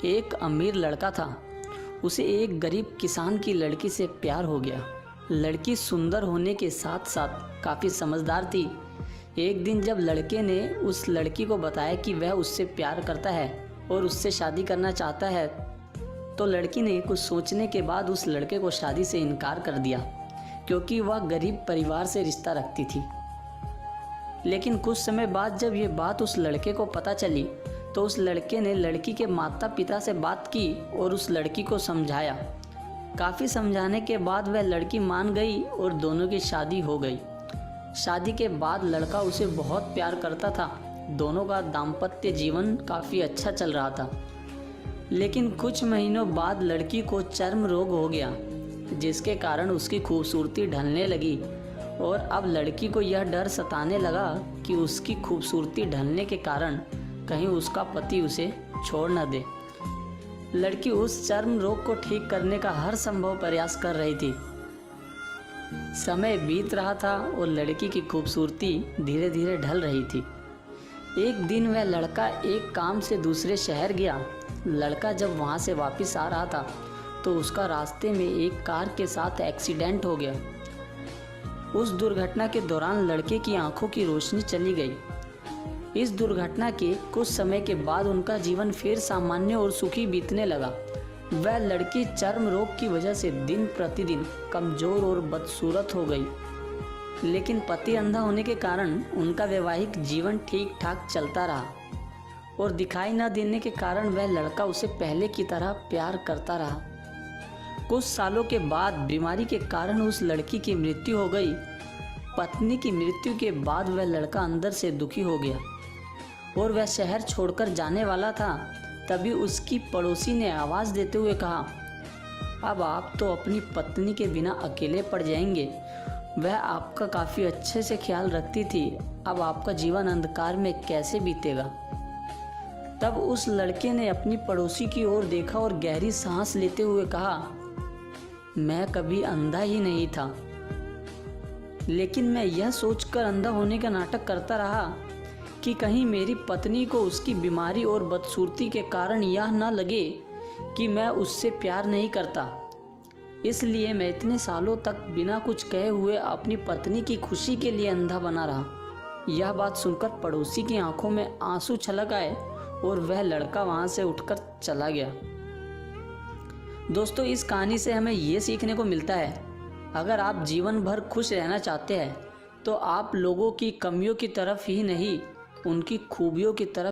एक अमीर लड़का था। उसे एक गरीब किसान की लड़की से प्यार हो गया। लड़की सुंदर होने के साथ साथ काफ़ी समझदार थी। एक दिन जब लड़के ने उस लड़की को बताया कि वह उससे प्यार करता है और उससे शादी करना चाहता है, तो लड़की ने कुछ सोचने के बाद उस लड़के को शादी से इनकार कर दिया, क्योंकि वह गरीब परिवार से रिश्ता रखती थी। लेकिन कुछ समय बाद जब ये बात उस लड़के को पता चली, तो उस लड़के ने लड़की के माता पिता से बात की और उस लड़की को समझाया। काफ़ी समझाने के बाद वह लड़की मान गई और दोनों की शादी हो गई। शादी के बाद लड़का उसे बहुत प्यार करता था। दोनों का दाम्पत्य जीवन काफ़ी अच्छा चल रहा था। लेकिन कुछ महीनों बाद लड़की को चर्म रोग हो गया, जिसके कारण उसकी खूबसूरती ढलने लगी और अब लड़की को यह डर सताने लगा कि उसकी खूबसूरती ढलने के कारण कहीं उसका पति उसे छोड़ न दे। लड़की उस चर्म रोग को ठीक करने का हर संभव प्रयास कर रही थी। समय बीत रहा था और लड़की की खूबसूरती धीरे धीरे ढल रही थी। एक दिन वह लड़का एक काम से दूसरे शहर गया। लड़का जब वहाँ से वापस आ रहा था तो उसका रास्ते में एक कार के साथ एक्सीडेंट हो गया। उस दुर्घटना के दौरान लड़के की आंखों की रोशनी चली गई। इस दुर्घटना के कुछ समय के बाद उनका जीवन फिर सामान्य और सुखी बीतने लगा। वह लड़की चर्म रोग की वजह से दिन प्रतिदिन कमज़ोर और बदसूरत हो गई, लेकिन पति अंधा होने के कारण उनका वैवाहिक जीवन ठीक ठाक चलता रहा और दिखाई न देने के कारण वह लड़का उसे पहले की तरह प्यार करता रहा। कुछ सालों के बाद बीमारी के कारण उस लड़की की मृत्यु हो गई। पत्नी की मृत्यु के बाद वह लड़का अंदर से दुखी हो गया और वह शहर छोड़कर जाने वाला था। तभी उसकी पड़ोसी ने आवाज़ देते हुए कहा, अब आप तो अपनी पत्नी के बिना अकेले पड़ जाएंगे। वह आपका काफ़ी अच्छे से ख्याल रखती थी। अब आपका जीवन अंधकार में कैसे बीतेगा। तब उस लड़के ने अपनी पड़ोसी की ओर देखा और गहरी सांस लेते हुए कहा, मैं कभी अंधा ही नहीं था, लेकिन मैं यह सोचकर अंधा होने का नाटक करता रहा कि कहीं मेरी पत्नी को उसकी बीमारी और बदसूरती के कारण यह न लगे कि मैं उससे प्यार नहीं करता। इसलिए मैं इतने सालों तक बिना कुछ कहे हुए अपनी पत्नी की खुशी के लिए अंधा बना रहा। यह बात सुनकर पड़ोसी की आंखों में आंसू छलक आए और वह लड़का वहाँ से उठकर चला गया। दोस्तों, इस कहानी से हमें ये सीखने को मिलता है, अगर आप जीवन भर खुश रहना चाहते हैं तो आप लोगों की कमियों की तरफ ही नहीं, उनकी खूबियों की तरफ